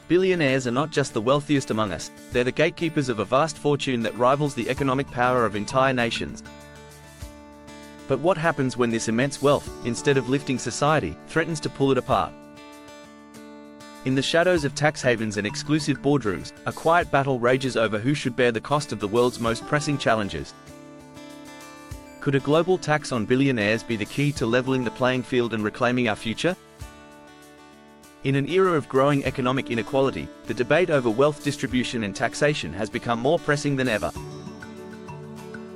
Billionaires are not just the wealthiest among us, they're the gatekeepers of a vast fortune that rivals the economic power of entire nations. But what happens when this immense wealth, instead of lifting society, threatens to pull it apart? In the shadows of tax havens and exclusive boardrooms, a quiet battle rages over who should bear the cost of the world's most pressing challenges. Could a global tax on billionaires be the key to leveling the playing field and reclaiming our future? In an era of growing economic inequality, the debate over wealth distribution and taxation has become more pressing than ever.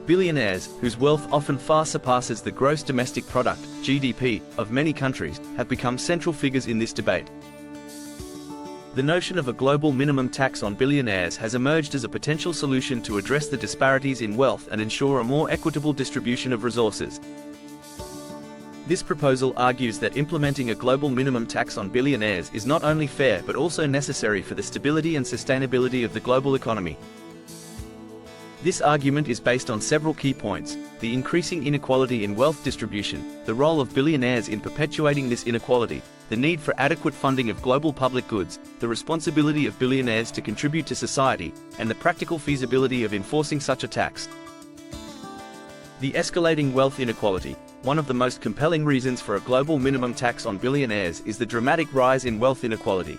Billionaires, whose wealth often far surpasses the gross domestic product (GDP) of many countries, have become central figures in this debate. The notion of a global minimum tax on billionaires has emerged as a potential solution to address the disparities in wealth and ensure a more equitable distribution of resources. This proposal argues that implementing a global minimum tax on billionaires is not only fair but also necessary for the stability and sustainability of the global economy. This argument is based on several key points: the increasing inequality in wealth distribution, the role of billionaires in perpetuating this inequality, the need for adequate funding of global public goods, the responsibility of billionaires to contribute to society, and the practical feasibility of enforcing such a tax. The escalating wealth inequality. One of the most compelling reasons for a global minimum tax on billionaires is the dramatic rise in wealth inequality.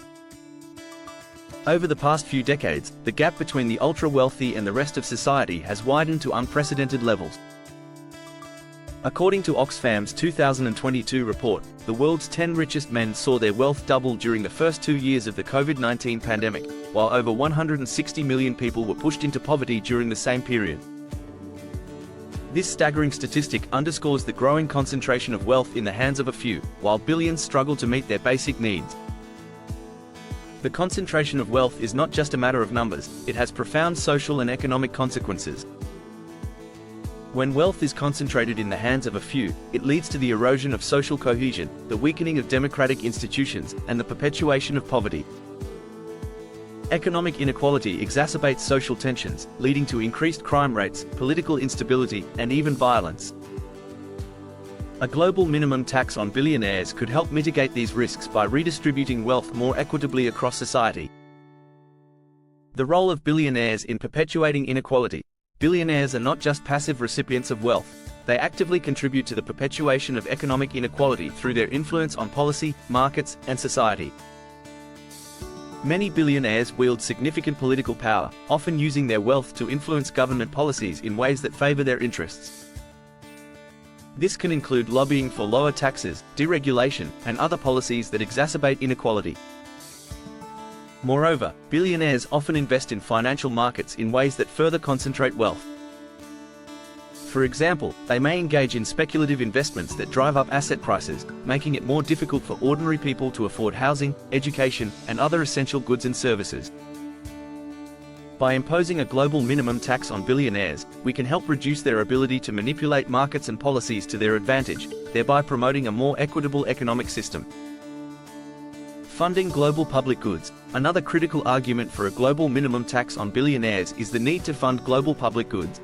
Over the past few decades, the gap between the ultra-wealthy and the rest of society has widened to unprecedented levels. According to Oxfam's 2022 report, the world's 10 richest men saw their wealth double during the first 2 years of the COVID-19 pandemic, while over 160 million people were pushed into poverty during the same period. This staggering statistic underscores the growing concentration of wealth in the hands of a few, while billions struggle to meet their basic needs. The concentration of wealth is not just a matter of numbers, it has profound social and economic consequences. When wealth is concentrated in the hands of a few, it leads to the erosion of social cohesion, the weakening of democratic institutions, and the perpetuation of poverty. Economic inequality exacerbates social tensions, leading to increased crime rates, political instability, and even violence. A global minimum tax on billionaires could help mitigate these risks by redistributing wealth more equitably across society. The role of billionaires in perpetuating inequality. Billionaires are not just passive recipients of wealth, they actively contribute to the perpetuation of economic inequality through their influence on policy, markets, and society. Many billionaires wield significant political power, often using their wealth to influence government policies in ways that favor their interests. This can include lobbying for lower taxes, deregulation, and other policies that exacerbate inequality. Moreover, billionaires often invest in financial markets in ways that further concentrate wealth. For example, they may engage in speculative investments that drive up asset prices, making it more difficult for ordinary people to afford housing, education, and other essential goods and services. By imposing a global minimum tax on billionaires, we can help reduce their ability to manipulate markets and policies to their advantage, thereby promoting a more equitable economic system. Funding global public goods. Another critical argument for a global minimum tax on billionaires is the need to fund global public goods.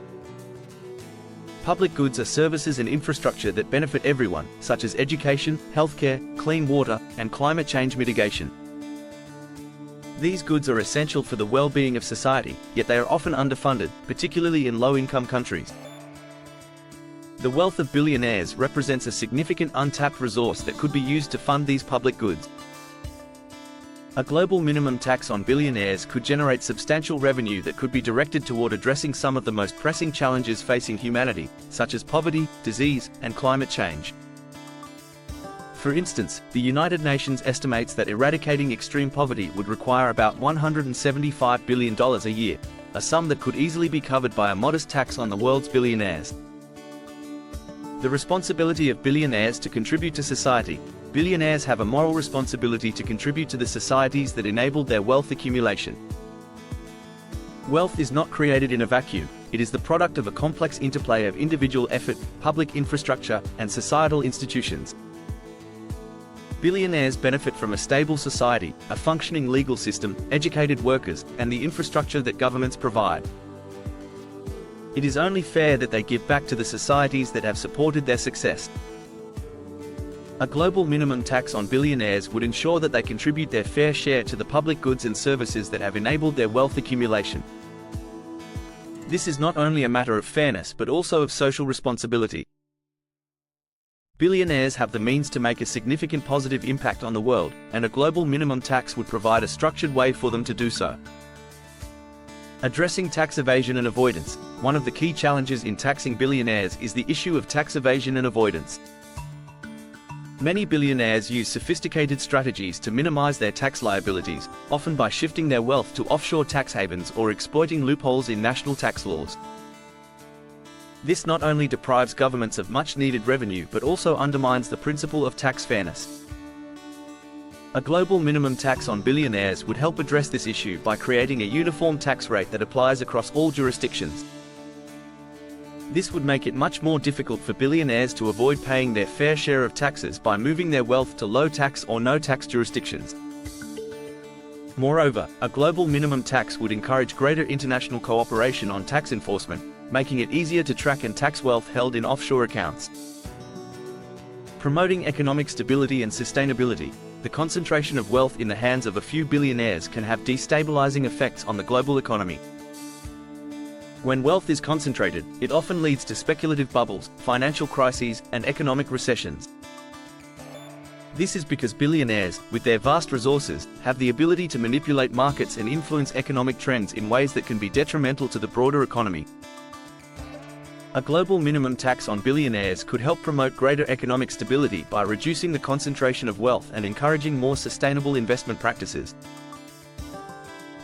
Public goods are services and infrastructure that benefit everyone, such as education, healthcare, clean water, and climate change mitigation. These goods are essential for the well-being of society, yet they are often underfunded, particularly in low-income countries. The wealth of billionaires represents a significant untapped resource that could be used to fund these public goods. A global minimum tax on billionaires could generate substantial revenue that could be directed toward addressing some of the most pressing challenges facing humanity, such as poverty, disease, and climate change. For instance, the United Nations estimates that eradicating extreme poverty would require about $175 billion a year, a sum that could easily be covered by a modest tax on the world's billionaires. The responsibility of billionaires to contribute to society. Billionaires have a moral responsibility to contribute to the societies that enabled their wealth accumulation. Wealth is not created in a vacuum, it is the product of a complex interplay of individual effort, public infrastructure, and societal institutions. Billionaires benefit from a stable society, a functioning legal system, educated workers, and the infrastructure that governments provide. It is only fair that they give back to the societies that have supported their success. A global minimum tax on billionaires would ensure that they contribute their fair share to the public goods and services that have enabled their wealth accumulation. This is not only a matter of fairness but also of social responsibility. Billionaires have the means to make a significant positive impact on the world, and a global minimum tax would provide a structured way for them to do so. Addressing tax evasion and avoidance. One of the key challenges in taxing billionaires is the issue of tax evasion and avoidance. Many billionaires use sophisticated strategies to minimize their tax liabilities, often by shifting their wealth to offshore tax havens or exploiting loopholes in national tax laws. This not only deprives governments of much-needed revenue but also undermines the principle of tax fairness. A global minimum tax on billionaires would help address this issue by creating a uniform tax rate that applies across all jurisdictions. This would make it much more difficult for billionaires to avoid paying their fair share of taxes by moving their wealth to low-tax or no-tax jurisdictions. Moreover, a global minimum tax would encourage greater international cooperation on tax enforcement, making it easier to track and tax wealth held in offshore accounts. Promoting economic stability and sustainability. The concentration of wealth in the hands of a few billionaires can have destabilizing effects on the global economy. When wealth is concentrated, it often leads to speculative bubbles, financial crises, and economic recessions. This is because billionaires, with their vast resources, have the ability to manipulate markets and influence economic trends in ways that can be detrimental to the broader economy. A global minimum tax on billionaires could help promote greater economic stability by reducing the concentration of wealth and encouraging more sustainable investment practices.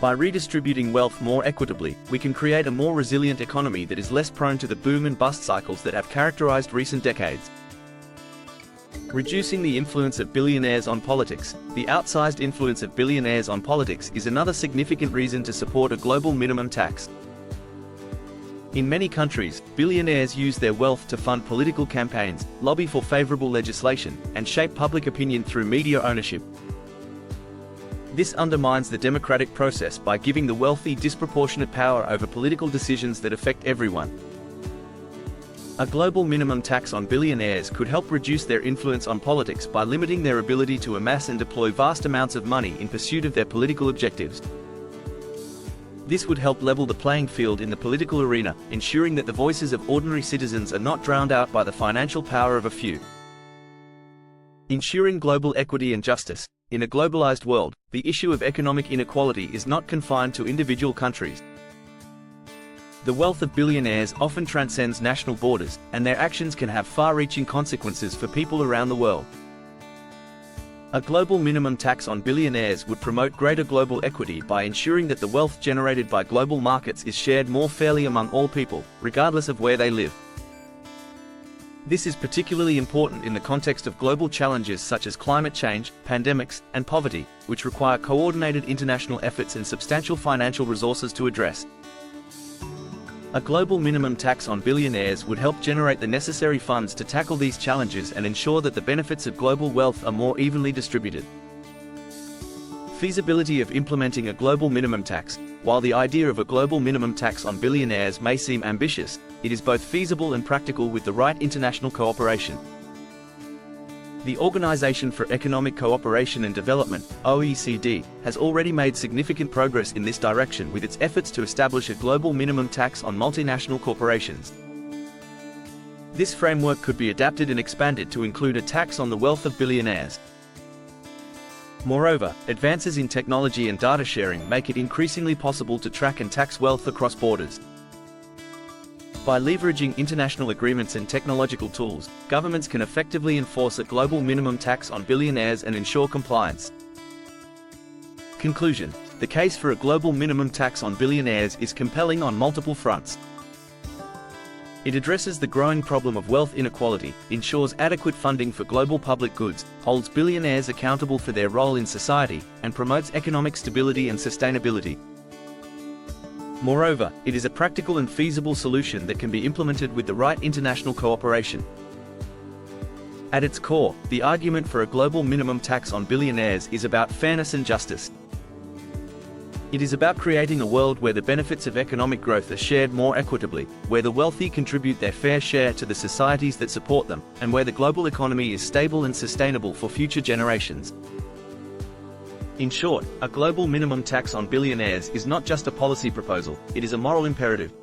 By redistributing wealth more equitably, we can create a more resilient economy that is less prone to the boom and bust cycles that have characterized recent decades. Reducing the influence of billionaires on politics. The outsized influence of billionaires on politics is another significant reason to support a global minimum tax. In many countries, billionaires use their wealth to fund political campaigns, lobby for favorable legislation, and shape public opinion through media ownership. This undermines the democratic process by giving the wealthy disproportionate power over political decisions that affect everyone. A global minimum tax on billionaires could help reduce their influence on politics by limiting their ability to amass and deploy vast amounts of money in pursuit of their political objectives. This would help level the playing field in the political arena, ensuring that the voices of ordinary citizens are not drowned out by the financial power of a few. Ensuring global equity and justice. In a globalized world, the issue of economic inequality is not confined to individual countries. The wealth of billionaires often transcends national borders, and their actions can have far-reaching consequences for people around the world. A global minimum tax on billionaires would promote greater global equity by ensuring that the wealth generated by global markets is shared more fairly among all people, regardless of where they live. This is particularly important in the context of global challenges such as climate change, pandemics, and poverty, which require coordinated international efforts and substantial financial resources to address. A global minimum tax on billionaires would help generate the necessary funds to tackle these challenges and ensure that the benefits of global wealth are more evenly distributed. Feasibility of implementing a global minimum tax. While the idea of a global minimum tax on billionaires may seem ambitious, it is both feasible and practical with the right international cooperation. The Organization for Economic Cooperation and Development, OECD, has already made significant progress in this direction with its efforts to establish a global minimum tax on multinational corporations. This framework could be adapted and expanded to include a tax on the wealth of billionaires. Moreover, advances in technology and data sharing make it increasingly possible to track and tax wealth across borders. By leveraging international agreements and technological tools, governments can effectively enforce a global minimum tax on billionaires and ensure compliance. Conclusion: the case for a global minimum tax on billionaires is compelling on multiple fronts. It addresses the growing problem of wealth inequality, ensures adequate funding for global public goods, holds billionaires accountable for their role in society, and promotes economic stability and sustainability. Moreover, it is a practical and feasible solution that can be implemented with the right international cooperation. At its core, the argument for a global minimum tax on billionaires is about fairness and justice. It is about creating a world where the benefits of economic growth are shared more equitably, where the wealthy contribute their fair share to the societies that support them, and where the global economy is stable and sustainable for future generations. In short, a global minimum tax on billionaires is not just a policy proposal, it is a moral imperative.